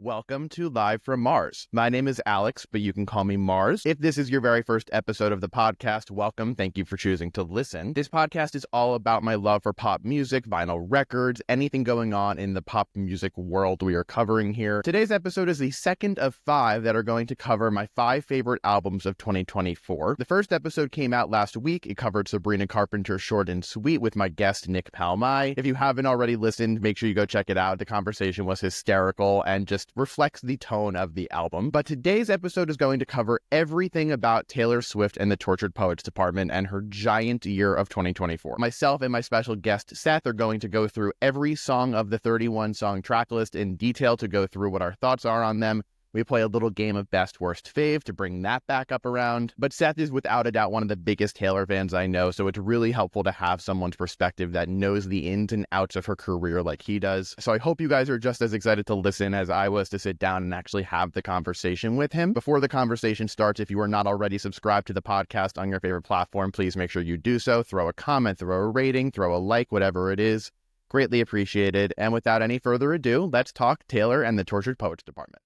Welcome to Live from Mars. My name is Alex, but you can call me Mars. If this is your very first episode of the podcast, welcome. Thank you for choosing to listen. This podcast is all about my love for pop music, vinyl records, anything going on in the pop music world we are covering here. Today's episode is the second of 5 that are going to cover my 5 favorite albums of 2024. The first episode came out last week. It covered Sabrina Carpenter's Short and Sweet with my guest, Nick Palmai. If you haven't already listened, make sure you go check it out. The conversation was hysterical and just reflects the tone of the album. But today's episode is going to cover everything about Taylor Swift and the Tortured Poets Department and her giant year of 2024. Myself and my special guest, Seth, are going to go through every song of the 31-song tracklist in detail to go through what our thoughts are on them. We play a little game of best, worst, fave to bring that back up around. But Seth is without a doubt one of the biggest Taylor fans I know, so it's really helpful to have someone's perspective that knows the ins and outs of her career like he does. So I hope you guys are just as excited to listen as I was to sit down and actually have the conversation with him. Before the conversation starts, if you are not already subscribed to the podcast on your favorite platform, please make sure you do so. Throw a comment, throw a rating, throw a like, whatever it is. Greatly appreciated. And without any further ado, let's talk Taylor and the Tortured Poets Department.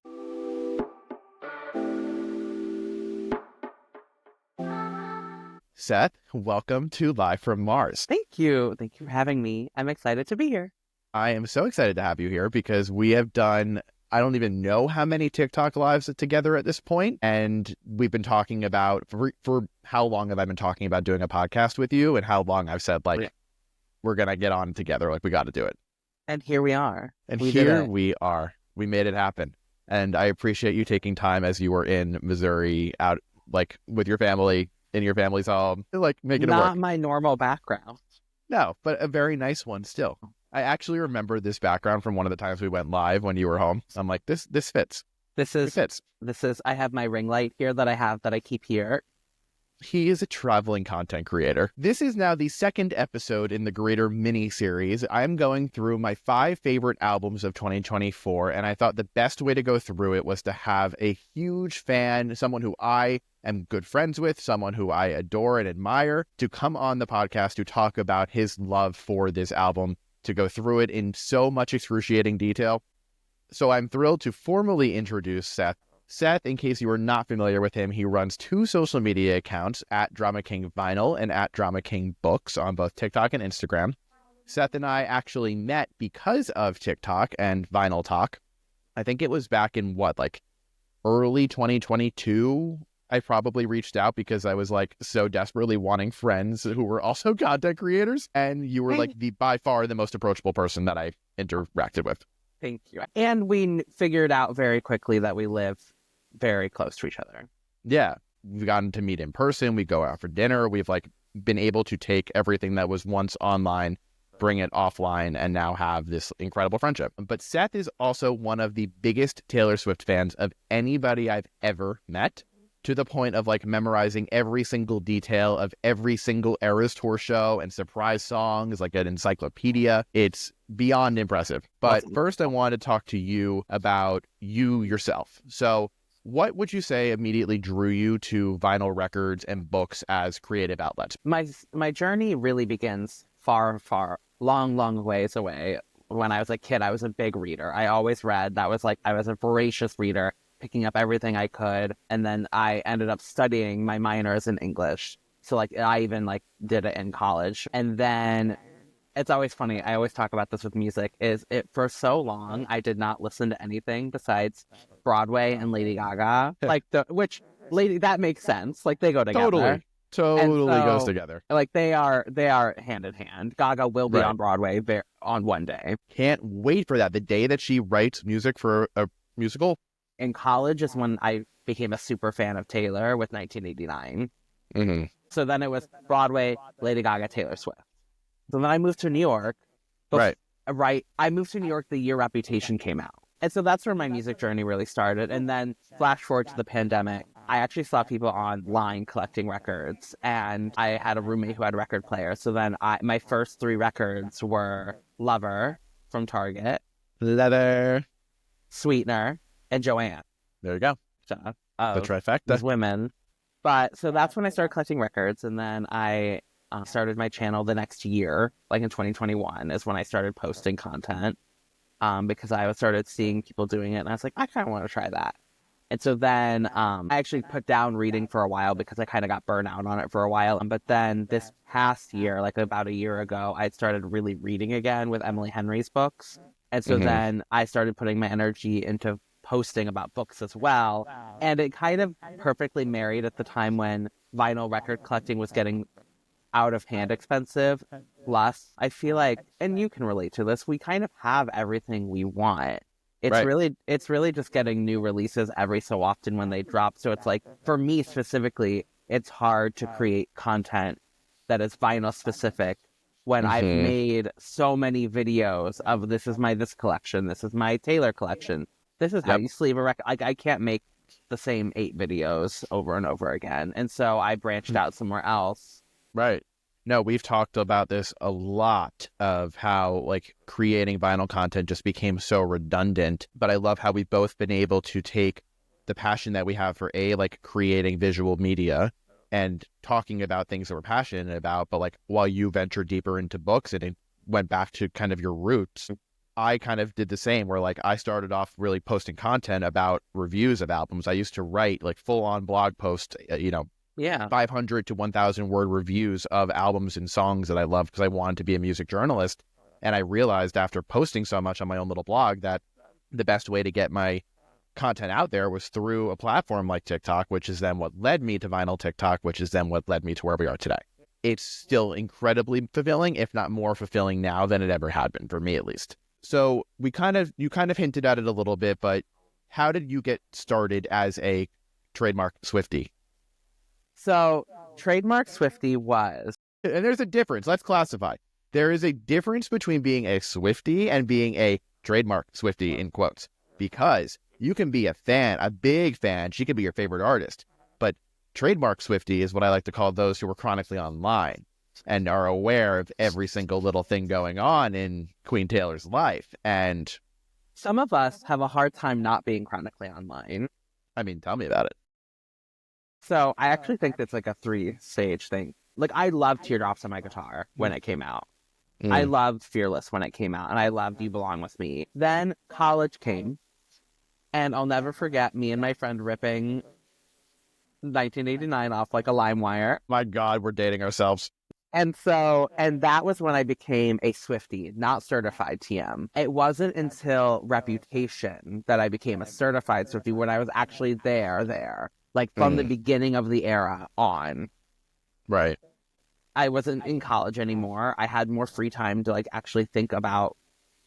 Seth, welcome to Live from Mars. Thank you. Thank you for having me. I'm excited to be here. I am so excited to have you here because we have done, I don't even know how many TikTok lives together at this point. And we've been talking about, for how long have I been talking about doing a podcast with you and how long I've said, we're going to get on together. We got to do it. And here we are. And here we are. We made it happen. And I appreciate you taking time as you were in Missouri out, with your family, in your family's home, making it work. Not my normal background. No, but a very nice one still. I actually remember this background from one of the times we went live when you were home. I'm like, this fits. It fits. I have my ring light here that I keep here. He is a traveling content creator. This is now the second episode in the greater mini-series. I'm going through my 5 favorite albums of 2024, and I thought the best way to go through it was to have a huge fan, someone who I am good friends with, someone who I adore and admire, to come on the podcast to talk about his love for this album, to go through it in so much excruciating detail. So I'm thrilled to formally introduce Seth. Seth, in case you are not familiar with him, he runs 2 social media accounts, at Drama King Vinyl and at Drama King Books on both TikTok and Instagram. Seth and I actually met because of TikTok and Vinyl Talk. I think it was back in early 2022. I probably reached out because I was so desperately wanting friends who were also content creators. And you were by far the most approachable person that I interacted with. Thank you. And we figured out very quickly that we live very close to each other. Yeah. We've gotten to meet in person. We go out for dinner. We've been able to take everything that was once online, bring it offline, and now have this incredible friendship. But Seth is also one of the biggest Taylor Swift fans of anybody I've ever met, to the point of memorizing every single detail of every single Eras Tour show and surprise songs, like an encyclopedia. It's beyond impressive. But first, I wanted to talk to you about you yourself. So what would you say immediately drew you to vinyl records and books as creative outlets? My journey really begins far, long ways away. When I was a kid, I was a big reader. I always read. I was a voracious reader, picking up everything I could. And then I ended up studying my minors in English. So I even did it in college. And then it's always funny. I always talk about this with music. For so long, I did not listen to anything besides Broadway and Lady Gaga. That makes sense. They go together. Totally goes together. They are hand in hand. Gaga will be on Broadway on one day. Can't wait for that. The day that she writes music for a musical. In college is when I became a super fan of Taylor with 1989. Mm-hmm. So then it was Broadway, Lady Gaga, Taylor Swift. So then I moved to New York. Right. I moved to New York the year Reputation came out. And so that's where my music journey really started. And then flash forward to the pandemic, I actually saw people online collecting records. And I had a roommate who had a record player. So then my first 3 records were Lover from Target, Leather, Sweetener, and Joanne. There you go. So, the trifecta. These women. But so that's when I started collecting records. And then I started my channel the next year, in 2021, is when I started posting content. because I started seeing people doing it, and I was like, I kind of want to try that. And so then I actually put down reading for a while because I kind of got burnt out on it for a while. But then this past year, like about a year ago, I started really reading again with Emily Henry's books. And so then I started putting my energy into posting about books as well. And it kind of perfectly married at the time when vinyl record collecting was getting out of hand expensive. Plus, I feel like, and you can relate to this, we kind of have everything we want. Right. It's really just getting new releases every so often when they drop. So it's like, for me specifically, it's hard to create content that is vinyl specific when I've made so many videos of this is my this collection, this is my Taylor collection, this is how you sleeve a record. Like, I can't make the same 8 videos over and over again. And so I branched out somewhere else. Right. No, we've talked about this a lot of how like creating vinyl content just became so redundant. But I love how we've both been able to take the passion that we have for like creating visual media and talking about things that we're passionate about. But like while you ventured deeper into books and it went back to kind of your roots, I kind of did the same where like I started off really posting content about reviews of albums. I used to write like full on blog posts, 500 to 1,000 word reviews of albums and songs that I loved because I wanted to be a music journalist. And I realized after posting so much on my own little blog that the best way to get my content out there was through a platform like TikTok, which is then what led me to Vinyl TikTok, which is then what led me to where we are today. It's still incredibly fulfilling, if not more fulfilling now than it ever had been, for me at least. So you kind of hinted at it a little bit, but how did you get started as a trademark Swiftie? So trademark Swiftie was... And there's a difference. Let's classify. There is a difference between being a Swiftie and being a trademark Swiftie, in quotes, because you can be a fan, a big fan. She could be your favorite artist. But trademark Swiftie is what I like to call those who are chronically online and are aware of every single little thing going on in Queen Taylor's life. And some of us have a hard time not being chronically online. I mean, tell me about it. So I actually think that's like a 3-stage thing. Like, I loved Teardrops on My Guitar when it came out. I loved Fearless when it came out, and I loved You Belong With Me. Then college came, and I'll never forget me and my friend ripping 1989 off like a LimeWire. My God, we're dating ourselves. And that was when I became a Swiftie, not certified TM. It wasn't until Reputation that I became a certified Swiftie when I was actually there. Like, from the beginning of the era on. Right. I wasn't in college anymore. I had more free time to, like, actually think about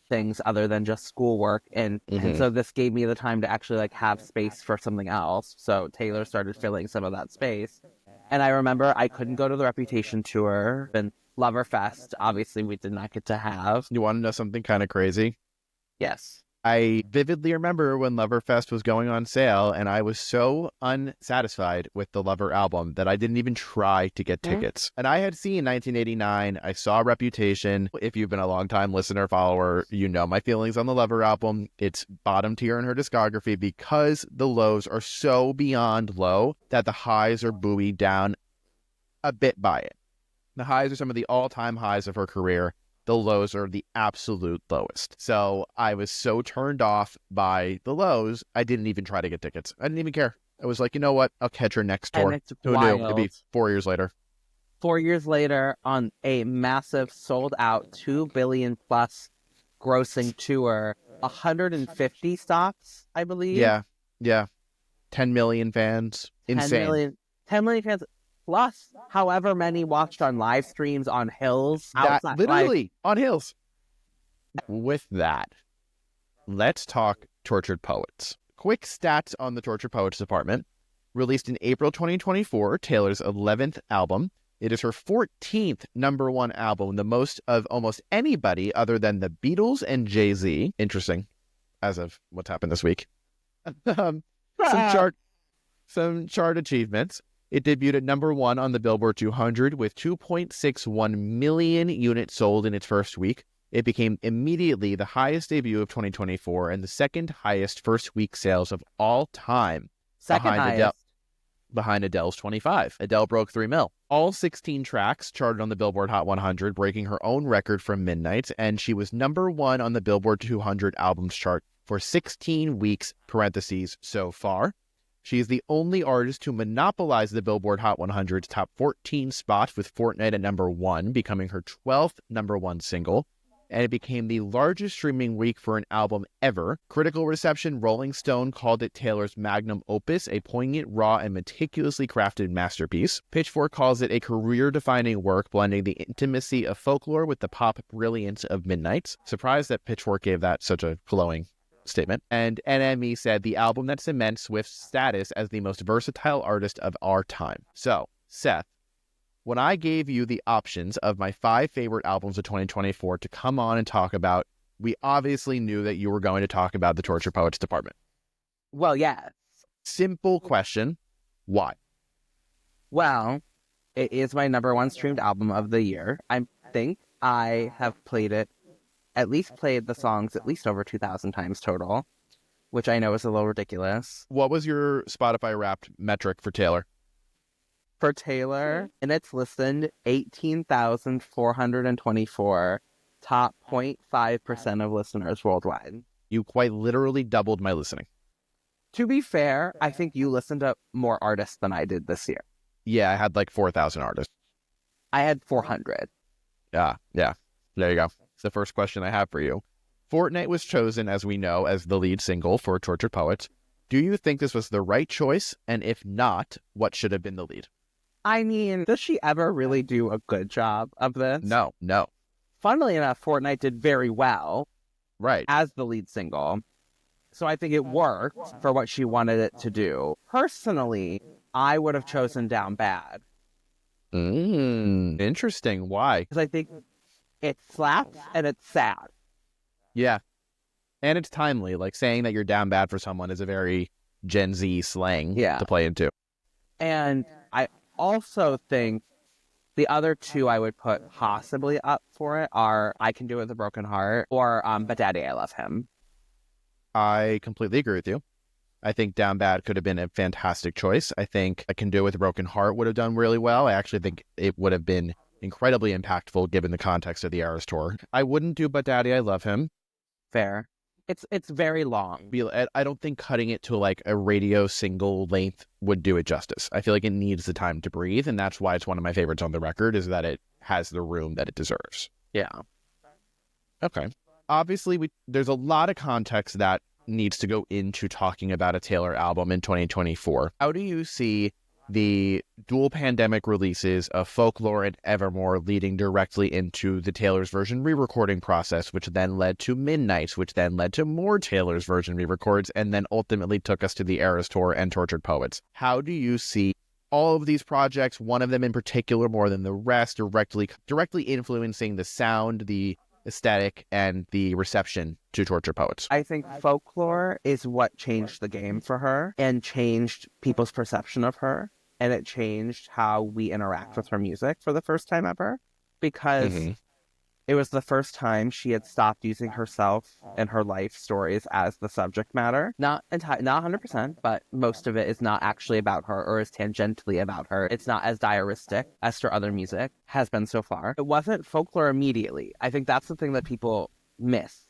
things other than just schoolwork. And so this gave me the time to actually, like, have space for something else. So Taylor started filling some of that space. And I remember I couldn't go to the Reputation tour. And Loverfest, obviously, we did not get to have. You want to know something kind of crazy? Yes. I vividly remember when Loverfest was going on sale, and I was so unsatisfied with the Lover album that I didn't even try to get tickets. And I had seen 1989. I saw Reputation. If you've been a long-time listener, follower, you know my feelings on the Lover album. It's bottom tier in her discography because the lows are so beyond low that the highs are buoyed down a bit by it. The highs are some of the all-time highs of her career. The lows are the absolute lowest. So I was so turned off by the lows, I didn't even try to get tickets. I didn't even care. I was like, you know what? I'll catch her next tour. And it's Who wild. knew? It'd be 4 years later. 4 years later, on a massive sold-out 2 billion plus grossing tour, 150 stops, I believe. Yeah. 10 million fans. Insane. 10 million fans. Plus, however many watched on live streams on hills. Literally on hills. With that, let's talk Tortured Poets. Quick stats on the Tortured Poets department. Released in April 2024, Taylor's 11th album. It is her 14th #1 album, the most of almost anybody other than the Beatles and Jay-Z. Interesting, as of what's happened this week. Some chart achievements. It debuted at #1 on the Billboard 200 with 2.61 million units sold in its first week. It became immediately the highest debut of 2024 and the second highest first week sales of all time. Second highest. behind Adele's 25. Adele broke 3 mil. All 16 tracks charted on the Billboard Hot 100, breaking her own record from Midnight, and she was number 1 on the Billboard 200 albums chart for 16 weeks, parentheses, so far. She is the only artist to monopolize the Billboard Hot 100's top 14 spot, with Fortnite at number 1, becoming her 12th number 1 single, and it became the largest streaming week for an album ever. Critical reception, Rolling Stone called it Taylor's magnum opus, a poignant, raw, and meticulously crafted masterpiece. Pitchfork calls it a career-defining work, blending the intimacy of folklore with the pop brilliance of Midnight. Surprised that Pitchfork gave that such a glowing statement. And NME said the album that cements Swift's status as the most versatile artist of our time. So, Seth, when I gave you the options of my 5 favorite albums of 2024 to come on and talk about, we obviously knew that you were going to talk about the Tortured Poets department. Well, yes. Simple question. Why? Well, it is my number 1 streamed album of the year. I think I have played the songs at least over 2,000 times total, which I know is a little ridiculous. What was your Spotify Wrapped metric for Taylor? For Taylor, and it's listened 18,424, top 0.5% of listeners worldwide. You quite literally doubled my listening. To be fair, I think you listened to more artists than I did this year. Yeah, I had like 4,000 artists. I had 400. Yeah. There you go. It's the first question I have for you. Fortnite was chosen, as we know, as the lead single for Tortured Poets. Do you think this was the right choice? And if not, what should have been the lead? I mean, does she ever really do a good job of this? No. Funnily enough, Fortnite did very well. Right. As the lead single. So I think it worked for what she wanted it to do. Personally, I would have chosen Down Bad. Interesting. Why? Because I think it slaps and it's sad. Yeah. And it's timely. Like, saying that you're down bad for someone is a very Gen Z slang to play into. And I also think the other 2 I would put possibly up for it are I Can Do It With a Broken Heart or But Daddy, I Love Him. I completely agree with you. I think Down Bad could have been a fantastic choice. I think I Can Do It With a Broken Heart would have done really well. I actually think it would have been incredibly impactful given the context of the Eras tour. I wouldn't do But Daddy, I Love Him. Fair. It's very long. I don't think cutting it to like a radio single length would do it justice. I feel like it needs the time to breathe, and that's why it's one of my favorites on the record, is that it has the room that it deserves. Yeah. Okay. Obviously, there's a lot of context that needs to go into talking about a Taylor album in 2024. How do you see the dual pandemic releases of Folklore and Evermore leading directly into the Taylor's version re-recording process, which then led to Midnight, which then led to more Taylor's version re-records, and then ultimately took us to the Eras Tour and Tortured Poets? How do you see all of these projects, one of them in particular more than the rest, directly influencing the sound, the aesthetic, and the reception to Tortured Poets? I think Folklore is what changed the game for her and changed people's perception of her. And it changed how we interact with her music for the first time ever, because it was the first time she had stopped using herself and her life stories as the subject matter. Not 100%, but most of it is not actually about her or is tangentially about her. It's not as diaristic as her other music has been so far. It wasn't Folklore immediately. I think that's the thing that people miss.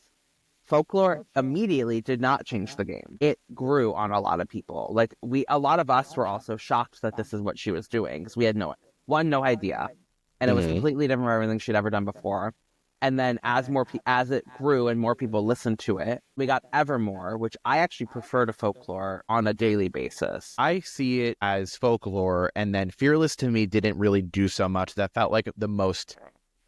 Folklore immediately did not change the game. It grew on a lot of people. Like, a lot of us were also shocked that this is what she was doing, because we had no idea. And it was completely different from everything she'd ever done before. And then as it grew and more people listened to it, we got Evermore, which I actually prefer to Folklore on a daily basis. I see it as Folklore, and then Fearless to me didn't really do so much. That felt like the most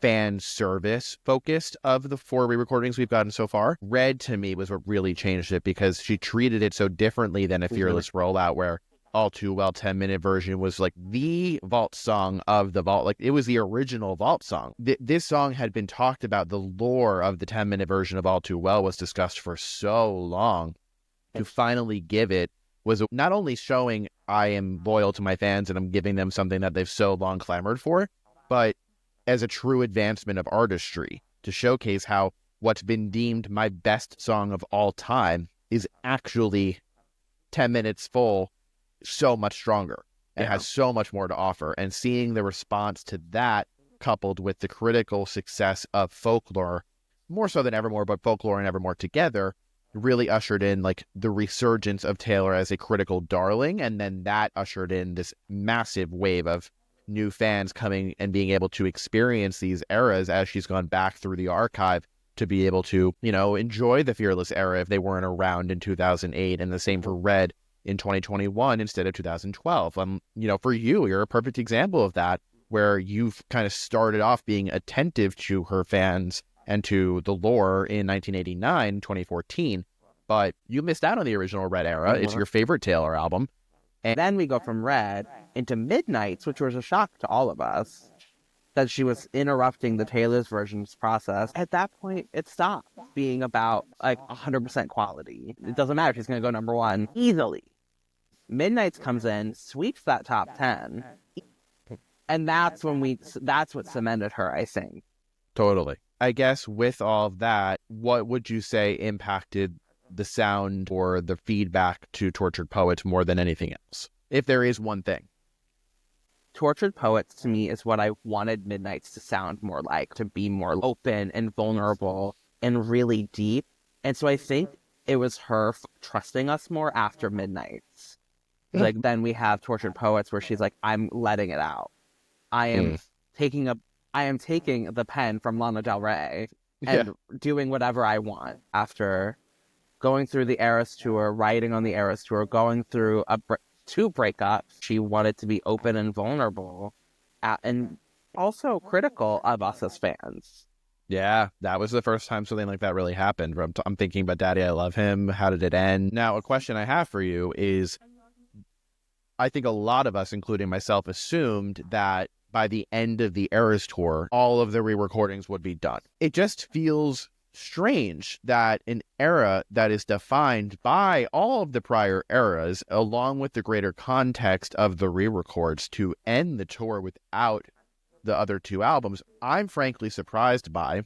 fan service focused of the 4 re-recordings we've gotten so far. Red to me was what really changed it, because she treated it so differently than a Fearless rollout, where All Too Well 10-minute version was like the vault song of the vault. Like, it was the original vault song. This song had been talked about. The lore of the 10-minute version of All Too Well was discussed for so long. To finally give it was not only showing I am loyal to my fans and I'm giving them something that they've so long clamored for, but as a true advancement of artistry, to showcase how what's been deemed my best song of all time is actually 10 minutes full, so much stronger. and has so much more to offer. And seeing the response to that coupled with the critical success of Folklore, more so than Evermore, but Folklore and Evermore together, really ushered in like the resurgence of Taylor as a critical darling. And then that ushered in this massive wave of new fans coming and being able to experience these eras as she's gone back through the archive to be able to, you know, enjoy the Fearless era if they weren't around in 2008. And the same for Red in 2021 instead of 2012. You know, for you, you're a perfect example of that, where you've kind of started off being attentive to her fans and to the lore in 1989, 2014, but you missed out on the original Red era. It's your favorite Taylor album. And then we go from Red into Midnights, which was a shock to all of us, that she was interrupting the Taylor's version's process. At that point, it stopped being about like 100% quality. It doesn't matter. She's going to go number one easily. Midnights comes in, sweeps that top 10. And that's what cemented her, I think. Totally. I guess with all of that, what would you say impacted the sound or the feedback to Tortured Poets more than anything else? If there is one thing. Tortured Poets, to me, is what I wanted Midnights to sound more like, to be more open and vulnerable and really deep. And so I think it was her trusting us more after Midnights. Like, then we have Tortured Poets where she's like, I'm letting it out. I am taking the pen from Lana Del Rey and doing whatever I want after going through the Eras Tour, writing on the Eras Tour, going through two breakups. She wanted to be open and vulnerable and also critical of us as fans. Yeah, that was the first time something like that really happened. I'm thinking about Daddy, I Love Him. How did it end? Now, a question I have for you is, I think a lot of us, including myself, assumed that by the end of the Eras Tour, all of the re-recordings would be done. It just feels strange that an era that is defined by all of the prior eras, along with the greater context of the re-records, to end the tour without the other two albums, I'm frankly surprised by.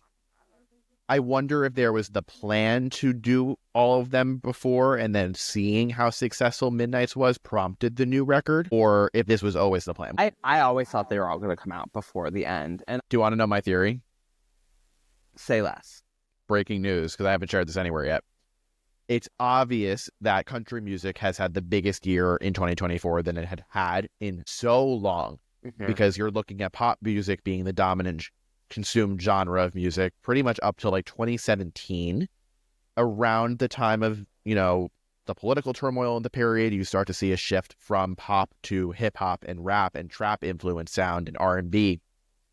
I wonder if there was the plan to do all of them before, and then seeing how successful Midnights was prompted the new record, or if this was always the plan. I always thought they were all going to come out before the end. And do you want to know my theory? Say less. Breaking news, because I haven't shared this anywhere yet. It's obvious that country music has had the biggest year in 2024 than it had in so long, because you're looking at pop music being the dominant consumed genre of music pretty much up till like 2017. Around the time of, you know, the political turmoil in the period, you start to see a shift from pop to hip hop and rap and trap influenced sound and R&B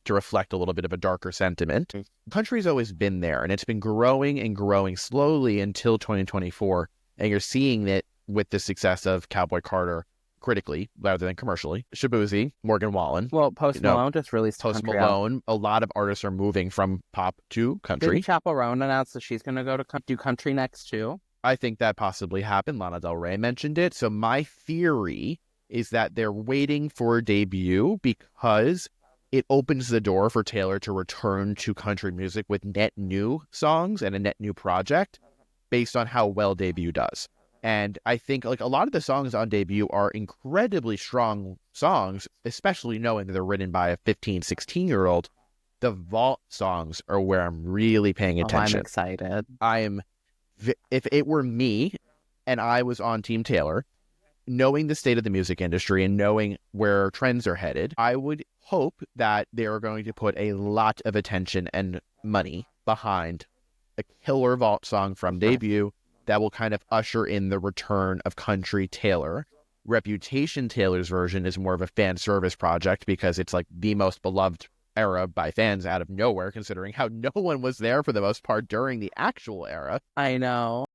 to reflect a little bit of a darker sentiment. Country's always been there, and it's been growing and growing slowly until 2024. And you're seeing it with the success of Cowboy Carter, critically rather than commercially. Shaboozey, Morgan Wallen. Well, Post Malone just released Post Malone. A lot of artists are moving from pop to country. Didn't Chappell Roan announce that she's going to go to do country next too? I think that possibly happened. Lana Del Rey mentioned it. So my theory is that they're waiting for a debut because it opens the door for Taylor to return to country music with net new songs and a net new project based on how well debut does. And I think like a lot of the songs on debut are incredibly strong songs, especially knowing that they're written by a 15, 16-year-old. The vault songs are where I'm really paying attention. I'm excited. If it were me and I was on Team Taylor, knowing the state of the music industry and knowing where trends are headed, I would hope that they are going to put a lot of attention and money behind a killer vault song from debut that will kind of usher in the return of country Taylor. Reputation Taylor's version is more of a fan service project because it's like the most beloved era by fans out of nowhere, considering how no one was there for the most part during the actual era. I know.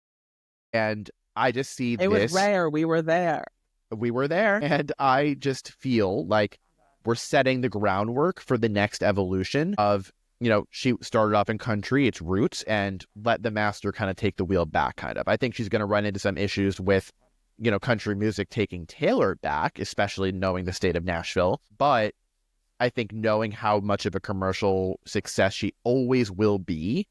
And I just see it was rare. We were there. And I just feel like we're setting the groundwork for the next evolution of, you know, she started off in country, its roots, and let the master kind of take the wheel back, kind of. I think she's going to run into some issues with, you know, country music taking Taylor back, especially knowing the state of Nashville. But I think knowing how much of a commercial success she always will be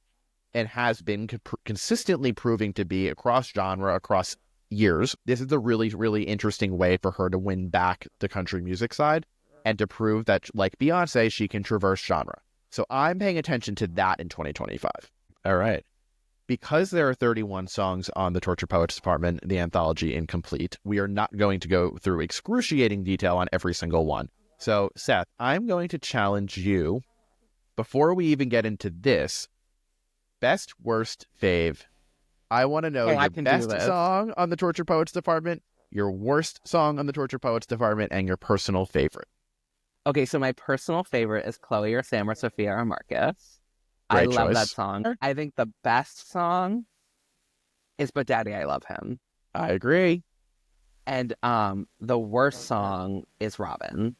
and has been consistently proving to be across genre, across years. This is a really, really interesting way for her to win back the country music side and to prove that, like Beyonce, she can traverse genre. So I'm paying attention to that in 2025. All right. Because there are 31 songs on the Torture Poets Department, the anthology incomplete, we are not going to go through excruciating detail on every single one. So, Seth, I'm going to challenge you, before we even get into this, best, worst, fave. I want to know your best song on the Torture Poets Department, your worst song on the Torture Poets Department, and your personal favorite. Okay, so my personal favorite is Chloe or Sam or Sophia or Marcus. Great I love choice. that song. I think the best song is But Daddy, I Love Him. I agree. And the worst song is Robin.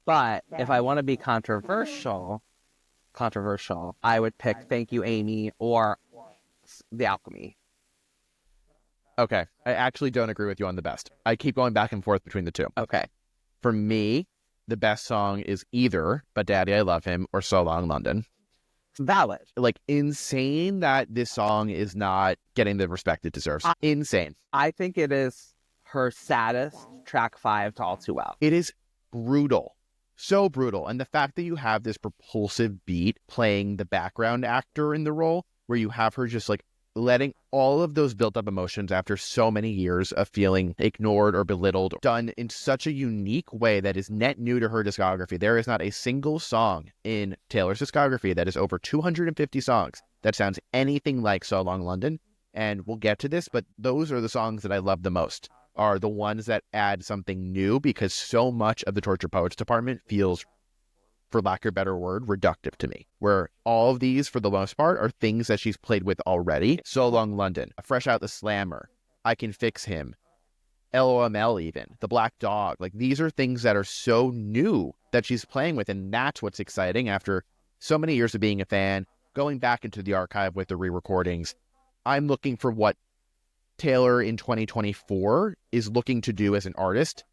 But if I want to be controversial, I would pick Thank You, Amy, or The Alchemy. Okay. I actually don't agree with you on the best. I keep going back and forth between the two. Okay. For me, the best song is either But Daddy, I Love Him or So Long London. Valid. Like, insane that this song is not getting the respect it deserves. Insane. I think it is her saddest track 5 to All Too Well. It is brutal. So brutal. And the fact that you have this propulsive beat playing the background actor in the role, where you have her just like letting all of those built up emotions after so many years of feeling ignored or belittled, done in such a unique way that is net new to her discography. There is not a single song in Taylor's discography that is over 250 songs that sounds anything like So Long London. And we'll get to this, but those are the songs that I love the most, are the ones that add something new, because so much of the Torture Poets Department feels, for lack of a better word, reductive to me, where all of these, for the most part, are things that she's played with already. So Long London, Fresh Out the Slammer, I Can Fix Him, LOML even, The Black Dog. Like, these are things that are so new that she's playing with, and that's what's exciting after so many years of being a fan, going back into the archive with the re-recordings. I'm looking for what Taylor in 2024 is looking to do as an artist.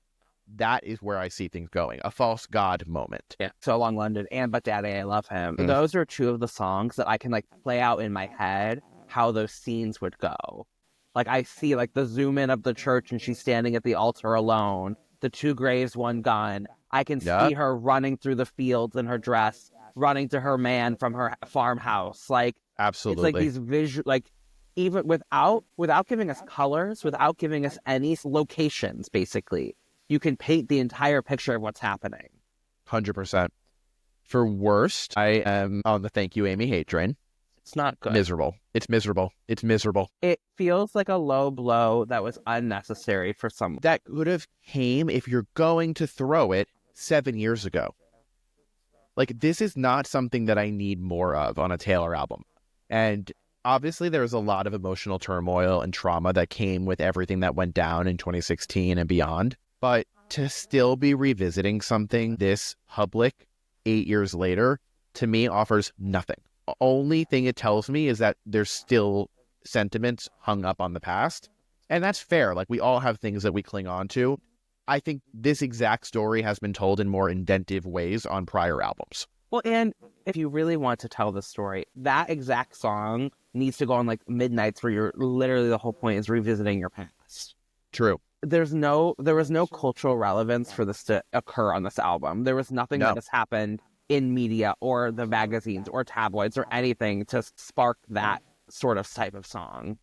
That is where I see things going. A false god moment. Yeah. So Long London and But Daddy, I Love Him. Those are two of the songs that I can like play out in my head how those scenes would go. Like, I see like the zoom in of the church and she's standing at the altar alone. The 2 graves, 1 gun. I can see her running through the fields in her dress, running to her man from her farmhouse. Like, absolutely. It's like these visual, like, even without giving us colors, without giving us any locations, basically, you can paint the entire picture of what's happening. 100%. For worst, I am on the Thank You, Amy hate train. It's not good. Miserable. It's miserable. It's miserable. It feels like a low blow that was unnecessary for someone. That could have came, if you're going to throw it, 7 years ago. Like, this is not something that I need more of on a Taylor album. And obviously, there's a lot of emotional turmoil and trauma that came with everything that went down in 2016 and beyond. But to still be revisiting something this public 8 years later, to me, offers nothing. The only thing it tells me is that there's still sentiments hung up on the past. And that's fair. Like, we all have things that we cling on to. I think this exact story has been told in more inventive ways on prior albums. Well, and if you really want to tell the story, that exact song needs to go on like midnights where you're literally, the whole point is revisiting your past. True. There was no cultural relevance for this to occur on this album. There was nothing that has happened in media or the magazines or tabloids or anything to spark that sort of type of song.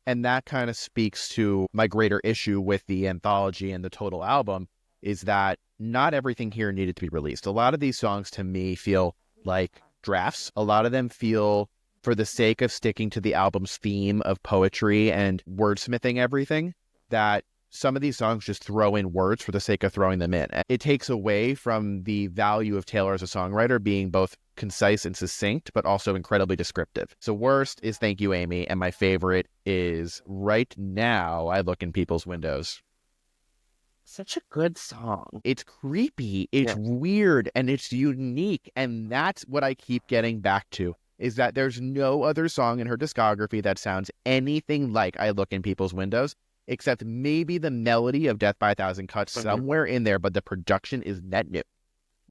And that kind of speaks to my greater issue with the anthology and the total album, is that not everything here needed to be released. A lot of these songs to me feel like drafts. A lot of them feel, for the sake of sticking to the album's theme of poetry and wordsmithing everything, that some of these songs just throw in words for the sake of throwing them in. It takes away from the value of Taylor as a songwriter being both concise and succinct, but also incredibly descriptive. So worst is Thank You, Amy, and my favorite is Right Now I Look in People's Windows. Such a good song. It's creepy, it's weird, and it's unique, and that's what I keep getting back to, is that there's no other song in her discography that sounds anything like I Look in People's Windows, except maybe the melody of Death by a Thousand Cuts somewhere in there, but the production is net new.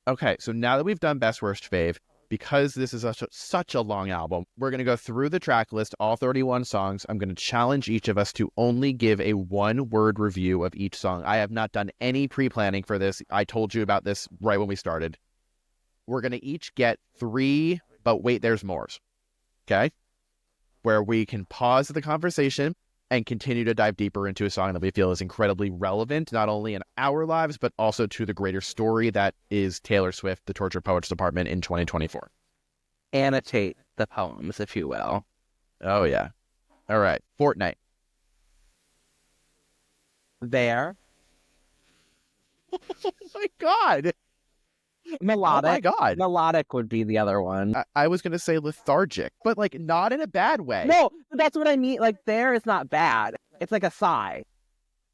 Okay, so now that we've done best, worst, fave, because this is such a long album, we're going to go through the track list, all 31 songs. I'm going to challenge each of us to only give a one-word review of each song. I have not done any pre-planning for this. I told you about this right when we started. We're going to each get 3, but wait, there's more. Okay? Where we can pause the conversation and continue to dive deeper into a song that we feel is incredibly relevant, not only in our lives, but also to the greater story that is Taylor Swift, the Tortured Poets Department in 2024. Annotate the poems, if you will. Oh, yeah. All right. Fortnite. There. Oh, my God. Melodic. Oh, my God. Melodic would be the other one. I was going to say lethargic, but like not in a bad way. No, that's what I mean. Like, there is not bad. It's like a sigh.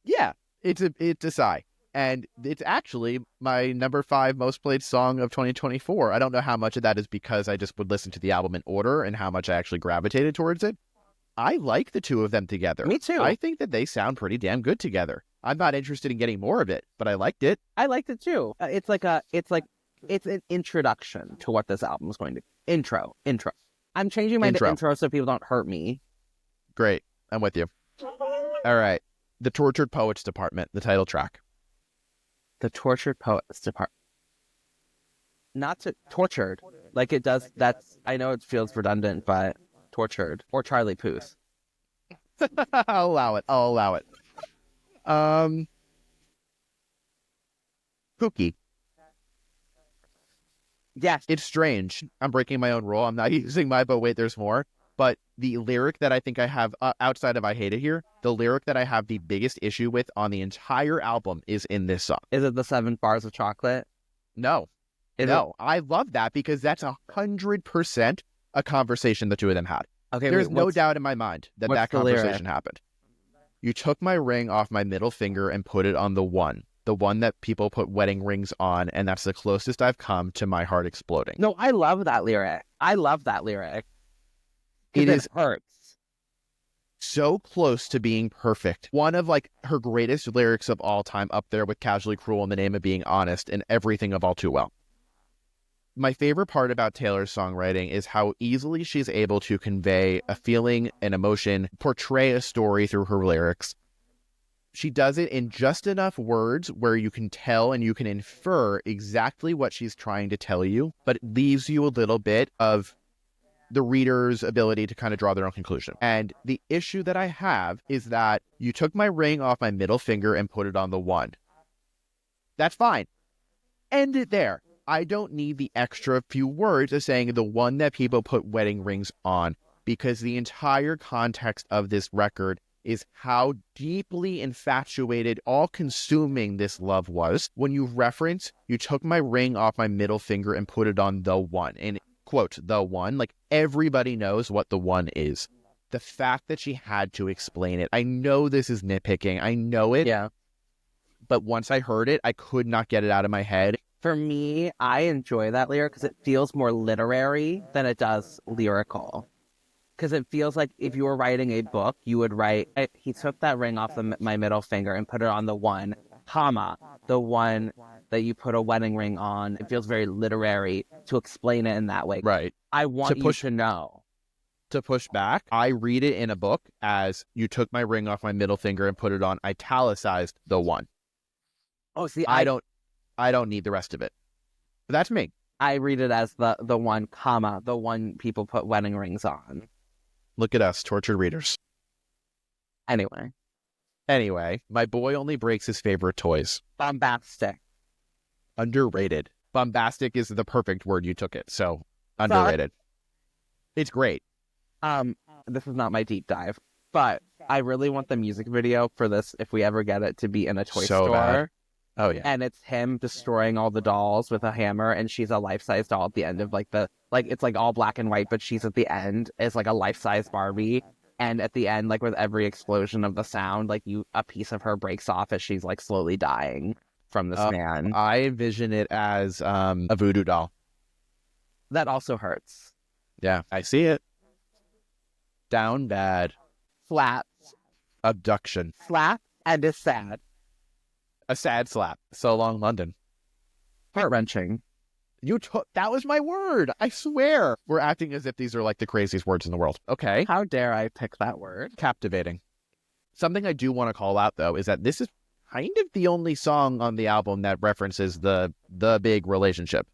Yeah, it's a sigh. And it's actually my number 5 most played song of 2024. I don't know how much of that is because I just would listen to the album in order and how much I actually gravitated towards it. I like the two of them together. Me too. I think that they sound pretty damn good together. I'm not interested in getting more of it, but I liked it. I liked it too. It's an introduction to what this album is going to be. Intro. I'm changing my intro so people don't hurt me. Great. I'm with you. All right. The Tortured Poets Department, the title track. The Tortured Poets Department. Not to tortured. Like it does. I know it feels redundant, but tortured. Or Charlie Puth. I'll allow it. Kooky. Yes. It's strange. I'm breaking my own rule. I'm not using my but wait, there's more. But the lyric that I think I have, outside of I Hate It Here, the lyric that I have the biggest issue with on the entire album is in this song. Is it the 7 bars of chocolate? No. I love that because that's 100% a conversation the two of them had. Okay, There's no doubt in my mind that conversation happened. You took my ring off my middle finger and put it on the one that people put wedding rings on, and that's the closest I've come to my heart exploding. No, I love that lyric. It hurts. So close to being perfect. One of like her greatest lyrics of all time, up there with Casually Cruel in the Name of Being Honest and everything of All Too Well. My favorite part about Taylor's songwriting is how easily she's able to convey a feeling, an emotion, portray a story through her lyrics. She does it in just enough words where you can tell and you can infer exactly what she's trying to tell you, but it leaves you a little bit of the reader's ability to kind of draw their own conclusion. And the issue that I have is that you took my ring off my middle finger and put it on the one. That's fine. End it there. I don't need the extra few words of saying the one that people put wedding rings on, because the entire context of this record is how deeply infatuated, all-consuming this love was. When you reference, you took my ring off my middle finger and put it on the one. And quote, the one, like everybody knows what the one is. The fact that she had to explain it. I know this is nitpicking. I know it. Yeah. But once I heard it, I could not get it out of my head. For me, I enjoy that lyric because it feels more literary than it does lyrical. Because it feels like if you were writing a book, you would write, he took that ring off my middle finger and put it on the one, comma, the one that you put a wedding ring on. It feels very literary to explain it in that way. Right. I want you to know. To push back, I read it in a book as you took my ring off my middle finger and put it on italicized the one. Oh, see, I don't need the rest of it. But that's me. I read it as the one, comma, the one people put wedding rings on. Look at us, tortured readers. Anyway, my boy only breaks his favorite toys. Bombastic. Underrated. Bombastic is the perfect word. You took it. So, underrated. It's great. This is not my deep dive, but I really want the music video for this, if we ever get it, to be in a toy store. Bad. Oh, yeah. And it's him destroying all the dolls with a hammer, and she's a life-size doll at the end of it's like all black and white, but she's at the end is like a life-size Barbie. And at the end, like with every explosion of the sound, like a piece of her breaks off as she's like slowly dying from this man. I envision it as a voodoo doll. That also hurts. Yeah, I see it. Down bad. Slaps. Abduction. Slap and is sad. A sad slap. So long, London. Heart-wrenching. That was my word. I swear. We're acting as if these are like the craziest words in the world. Okay. How dare I pick that word? Captivating. Something I do want to call out, though, is that this is kind of the only song on the album that references the big relationship.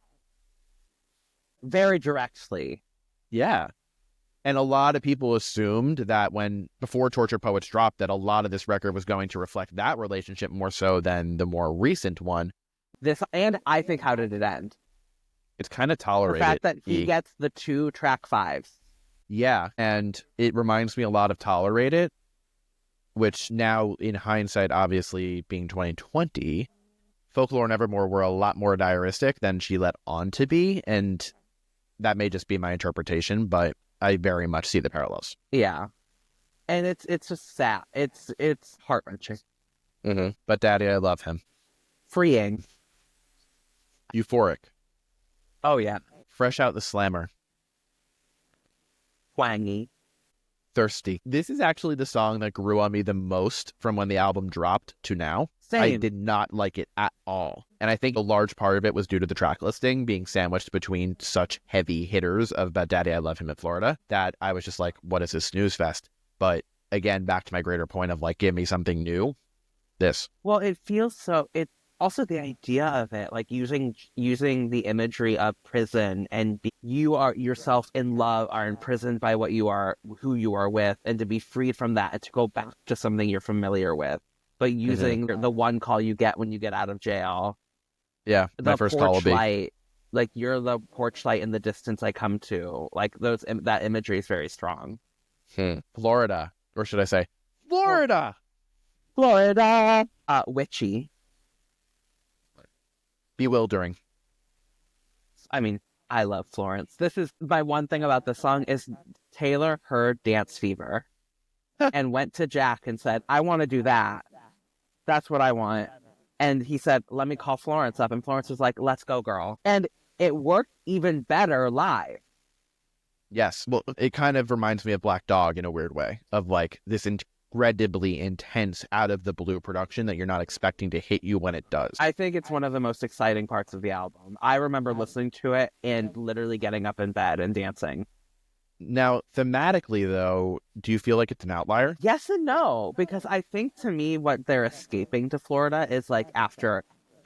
Very directly. Yeah. And a lot of people assumed that before Tortured Poets dropped, that a lot of this record was going to reflect that relationship more so than the more recent one. And I think, how did it end? It's kind of tolerated. The fact that he gets the 2 track 5s. Yeah, and it reminds me a lot of Tolerate It, which now, in hindsight, obviously being 2020, Folklore and Evermore were a lot more diaristic than she let on to be, and that may just be my interpretation, but I very much see the parallels. Yeah. And it's just sad. It's heart-wrenching. Mm-hmm. But Daddy, I love him. Freeing. Euphoric. Oh, yeah. Fresh out the slammer. Twangy. Thirsty. This is actually the song that grew on me the most from when the album dropped to now. Same. I did not like it at all. And I think a large part of it was due to the track listing being sandwiched between such heavy hitters of But Daddy, I Love Him in Florida that I was just like, what is this snooze fest? But again, back to my greater point of like, give me something new. This. Well, it feels so... Also, the idea of it, like using the imagery of prison and you are yourself in love, are imprisoned by who you are with, and to be freed from that and to go back to something you're familiar with, but using the one call you get when you get out of jail. Yeah, my first call will be light, like you're the porch light in the distance I come to. Like that imagery is very strong. Florida, or should I say, Florida? Witchy. Bewildering. I mean, I love Florence. This is my one thing about the song is Taylor heard Dance Fever and went to Jack and said, I want to do that. That's what I want. And he said, let me call Florence up. And Florence was like, let's go, girl. And it worked even better live. Yes. Well, it kind of reminds me of Black Dog in a weird way, of like this incredibly intense out of the blue production that you're not expecting to hit you when it does. I think it's one of the most exciting parts of the album. I remember listening to it and literally getting up in bed and dancing. Now, thematically, though, do you feel like it's an outlier? Yes and no, because I think to me what they're escaping to Florida is like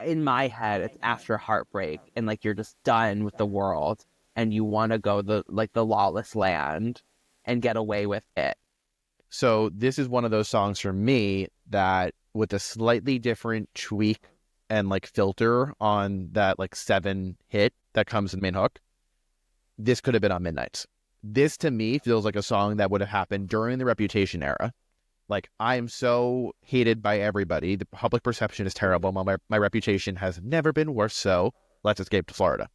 in my head, it's after heartbreak and like you're just done with the world and you want to go the lawless land and get away with it. So this is one of those songs for me that with a slightly different tweak and like filter on that like 7 hit that comes in main hook, this could have been on Midnights. This to me feels like a song that would have happened during the Reputation era. Like, I am so hated by everybody. The public perception is terrible. My reputation has never been worse, so let's escape to Florida.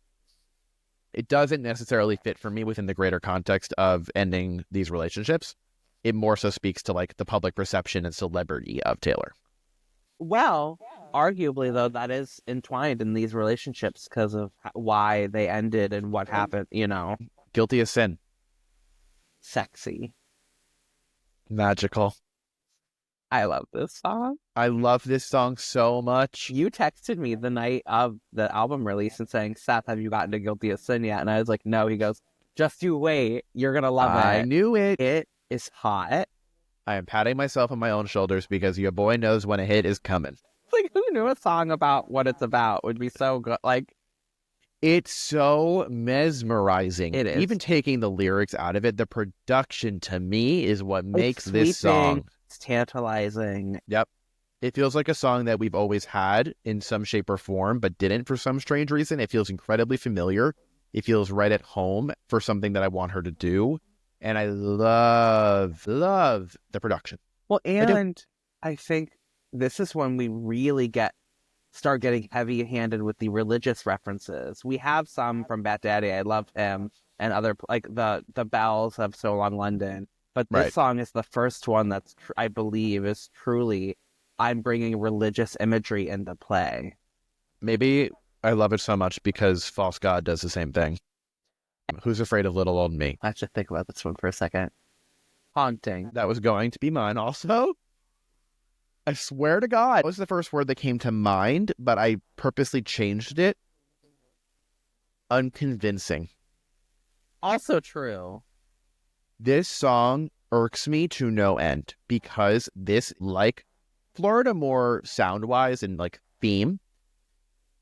It doesn't necessarily fit for me within the greater context of ending these relationships. It more so speaks to like the public perception and celebrity of Taylor. Well, arguably though, that is entwined in these relationships because of why they ended and what happened, you know. Guilty as sin. Sexy. Magical. I love this song. I love this song so much. You texted me the night of the album release and saying, Seth, have you gotten to Guilty as Sin yet? And I was like, no. He goes, just you wait. You're going to love it. I knew it. It is hot. I am patting myself on my own shoulders because your boy knows when a hit is coming. Like, who knew a song about what it's about would be so good? Like, it's so mesmerizing. It is. Even taking the lyrics out of it, the production to me is what makes this song. It's tantalizing. Yep. It feels like a song that we've always had in some shape or form, but didn't for some strange reason. It feels incredibly familiar. It feels right at home for something that I want her to do. And I love the production. Well, and I think this is when we really start getting heavy-handed with the religious references. We have some from Bat Daddy, I Love Him, and other, like the bells of So Long London. But this song is the first one that's, I believe, is truly, I'm bringing religious imagery into play. Maybe I love it so much because False God does the same thing. Who's Afraid of Little Old Me? I have to think about this one for a second. Haunting. That was going to be mine also. I swear to God. That was the first word that came to mind, but I purposely changed it. unconvincing. Also true. This song irks me to no end because this, like Florida more sound-wise and like theme,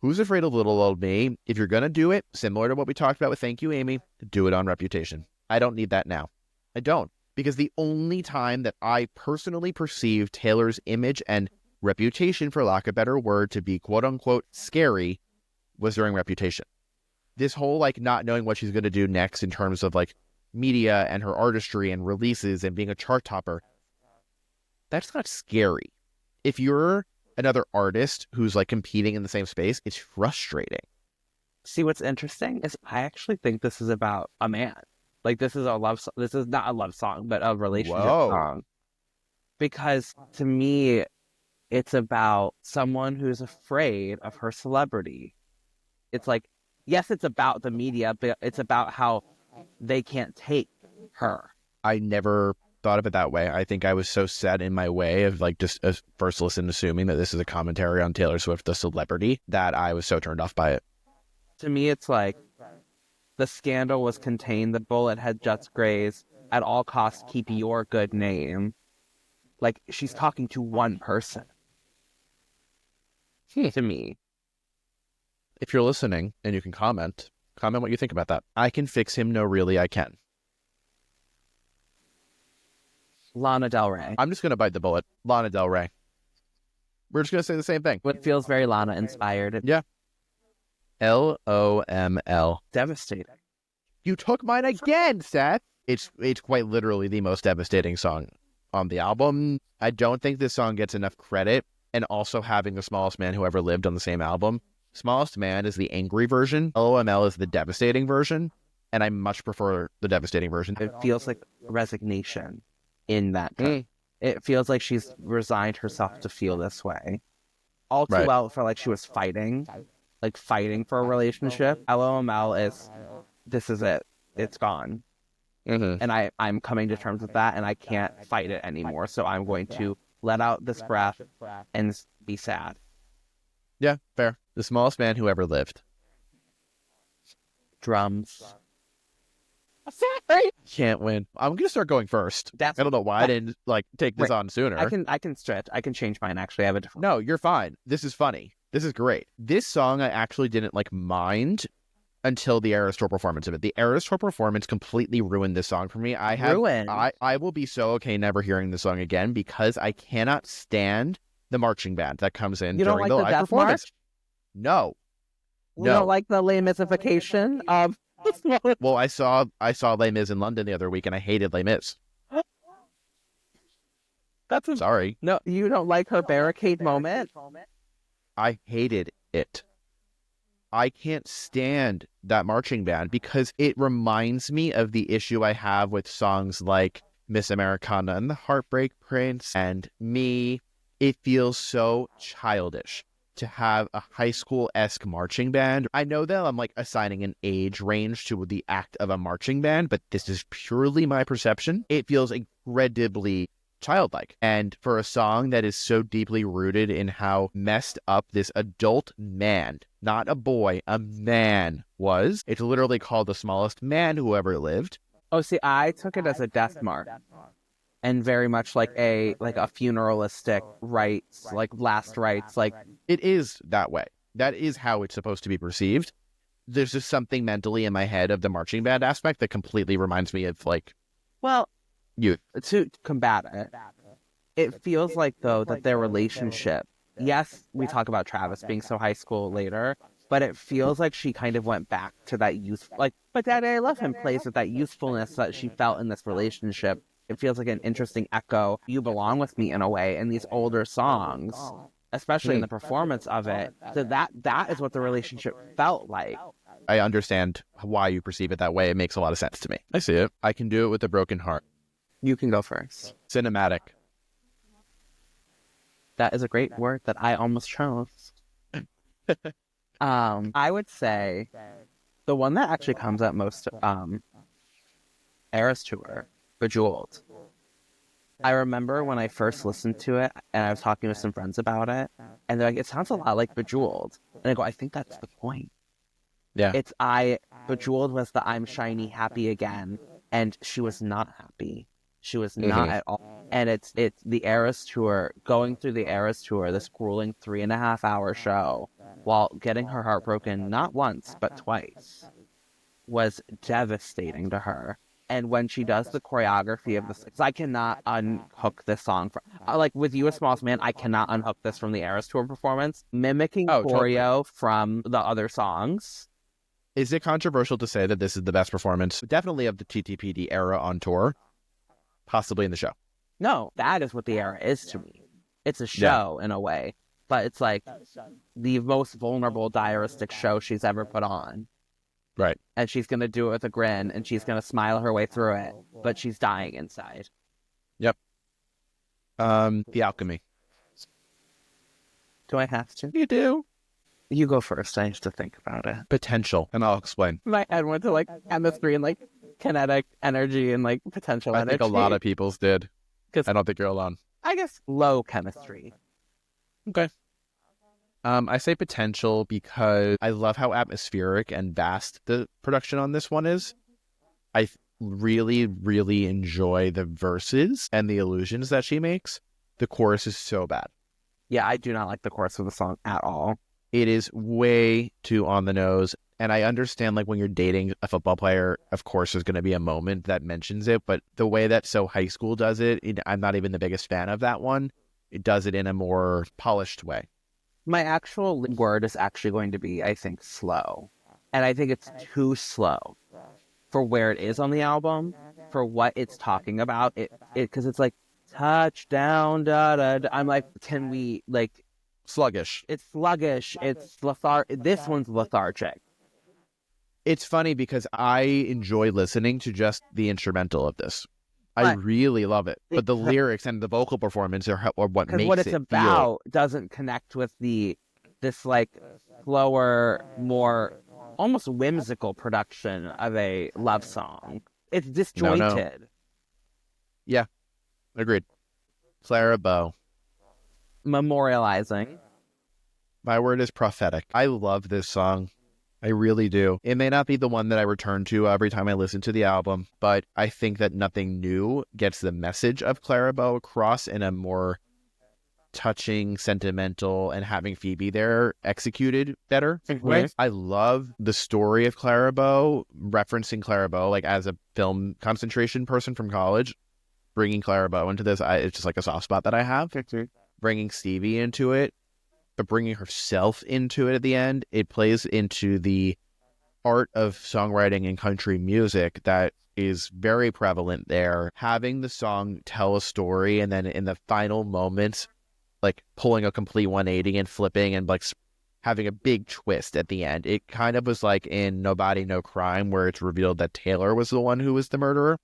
Who's Afraid of Little Old Me? If you're going to do it, similar to what we talked about with Thank You, Amy, do it on Reputation. I don't need that now. I don't. Because the only time that I personally perceived Taylor's image and reputation, for lack of a better word, to be quote-unquote scary was during Reputation. This whole, like, not knowing what she's going to do next in terms of, like, media and her artistry and releases and being a chart topper, that's not scary. If you're another artist who's like competing in the same space, it's frustrating. See, what's interesting is I actually think this is about a man. Like, this is a love song. This is not a love song, but a relationship song. Because to me, it's about someone who's afraid of her celebrity. It's like, yes, it's about the media, but it's about how they can't take her. I never thought of it that way. I think I was so set in my way of like just a first listen assuming that this is a commentary on Taylor Swift, the celebrity, that I was so turned off by it. To me, it's like the scandal was contained. The bullet had just grazed. At all costs, keep your good name. Like, she's talking to one person. To me. If you're listening and you can comment what you think about that. I can fix him. No, really, I can. Lana Del Rey. I'm just going to bite the bullet. Lana Del Rey. We're just going to say the same thing. What feels very Lana inspired. Yeah. LOML. Devastating. You took mine again, Seth. It's quite literally the most devastating song on the album. I don't think this song gets enough credit. And also having The Smallest Man Who Ever Lived on the same album. Smallest Man is the angry version. LOML is the devastating version. And I much prefer the devastating version. It feels like resignation in that track. It feels like she's resigned herself to feel this way. All too well, it felt like she was fighting for a relationship. LOML is, this is it. It's gone. And I'm coming to terms with that, and I can't fight it anymore. So I'm going to let out this breath and be sad. Yeah, fair. The Smallest Man Who Ever Lived. Drums. Can't win. I'm gonna start going first. I don't know why I didn't like take this on sooner. I can stretch. I can change mine. Actually, I have a different. No, you're fine. This is funny. This is great. This song I actually didn't like mind until the Eras Tour performance of it. The Eras Tour performance completely ruined this song for me. I will be so okay never hearing this song again because I cannot stand the marching band that comes in during the live performance. March? No. You don't like the lamification of. Well, I saw Les Mis in London the other week, and I hated Les Mis. Sorry. No, you don't like her barricade moment? I hated it. I can't stand that marching band because it reminds me of the issue I have with songs like Miss Americana and the Heartbreak Prince and Me. It feels so childish to have a high school-esque marching band. I know that I'm like assigning an age range to the act of a marching band, but this is purely my perception. It feels incredibly childlike. And for a song that is so deeply rooted in how messed up this adult man, not a boy, a man was, it's literally called The Smallest Man Who Ever Lived. Oh, see, I took it as a death mark. And very much like a funeralistic rites, like last rites, like it is that way. That is how it's supposed to be perceived. There's just something mentally in my head of the marching band aspect that completely reminds me of like, youth. To combat it, it feels like though that their relationship. Yes, we talk about Travis being so high school later, but it feels like she kind of went back to that youth, like, but Daddy, I love him plays with that youthfulness that she felt in this relationship. It feels like an interesting echo. You belong with me in a way in these older songs, especially in the performance of it. So that is what the relationship felt like. I understand why you perceive it that way. It makes a lot of sense to me. I see it. I can do it with a broken heart. You can go first. Cinematic. That is a great word that I almost chose. I would say the one that actually comes up most, Eras Tour. Bejeweled. I remember when I first listened to it and I was talking with some friends about it and they're like, it sounds a lot like Bejeweled. And I go, I think that's the point. Yeah. Bejeweled was the I'm shiny happy again, and she was not happy. She was not Mhm. at all. And it's the Eras Tour, going through the Eras Tour, this grueling 3.5-hour show, while getting her heart broken not once, but twice, was devastating to her. And when she does the choreography of this, 'cause I cannot unhook this song from, like with You a Small Man, I cannot unhook this from the Eras Tour performance. Mimicking Oh, totally. choreo from the other songs. Is it controversial to say that this is the best performance, definitely of the TTPD era on tour, possibly in the show? No, that is what the era is to me. It's a Yeah. show in a way, but it's like the most vulnerable, diaristic show she's ever put on. Right. And she's going to do it with a grin, and she's going to smile her way through it, but she's dying inside. Yep. The Alchemy. Do I have to? You do. You go first. I have to think about it. Potential, and I'll explain. My head went to like chemistry and like kinetic energy and like potential I energy. think a lot of people's did. 'Cause I don't think you're alone. I guess low chemistry. Okay. I say potential because I love how atmospheric and vast the production on this one is. I really, really enjoy the verses and the illusions that she makes. The chorus is so bad. Yeah, I do not like the chorus of the song at all. It is way too on the nose. And I understand, like, when you're dating a football player, of course, there's going to be a moment that mentions it. But the way that So High School does it, I'm not even the biggest fan of that one. It does it in a more polished way. My actual word is actually going to be, I think, slow. And I think it's too slow for where it is on the album, for what it's talking about. Because it's like, touchdown, da da da. I'm like, can we, like, Sluggish. it's sluggish, it's this one's lethargic. It's funny because I enjoy listening to just the instrumental of this. I But really love it. But the lyrics and the vocal performance are what because makes what it's it about doesn't connect with this like slower, more almost whimsical production of a love song. It's disjointed. Yeah, agreed. Clara Bow. Memorializing. My word is prophetic. I love this song. I really do. It may not be the one that I return to every time I listen to the album, but I think that Nothing New gets the message of Clara Bow across in a more touching, sentimental, and having Phoebe there executed better way. I love the story of Clara Bow, referencing Clara Bow, like as a film concentration person from college, bringing Clara Bow into this. It's just like a soft spot that I have. Bringing Stevie into it, but bringing herself into it at the end, it plays into the art of songwriting and country music that is very prevalent there. Having the song tell a story and then in the final moments, like pulling a complete 180 and flipping and like having a big twist at the end. It kind of was like in Nobody No Crime where it's revealed that Taylor was the one who was the murderer.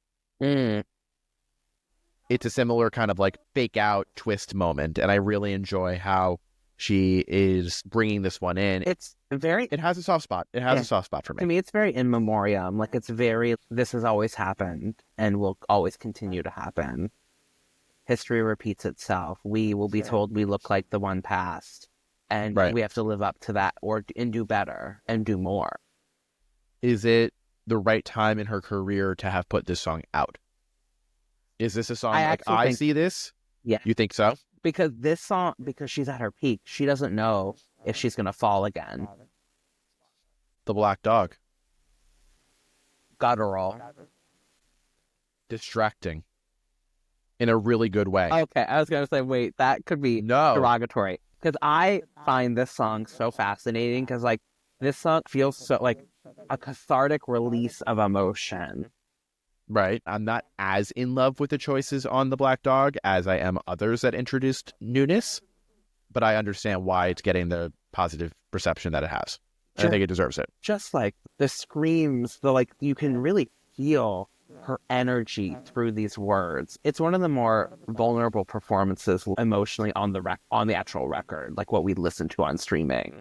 It's a similar kind of like fake out twist moment. And I really enjoy how she is bringing this one in. It has a soft spot. It has a soft spot for me. To me, it's very in memoriam. Like, it's very, this has always happened and will always continue to happen. History repeats itself. We will be told we look like the one past. And we have to live up to that and do better and do more. Is it the right time in her career to have put this song out? Is this a song I see this? Yeah. You think so? Because this song, because she's at her peak, she doesn't know if she's going to fall again. The Black Dog. Guttural. Distracting. In a really good way. Okay, I was going to say, wait, that could be derogatory. Because I find this song so fascinating because, like, this song feels so, like, a cathartic release of emotion. Right. I'm not as in love with the choices on The Black Dog as I am others that introduced newness, but I understand why it's getting the positive reception that it has. I think it deserves it. Just like the screams, you can really feel her energy through these words. It's one of the more vulnerable performances emotionally on the actual record, like what we listen to on streaming.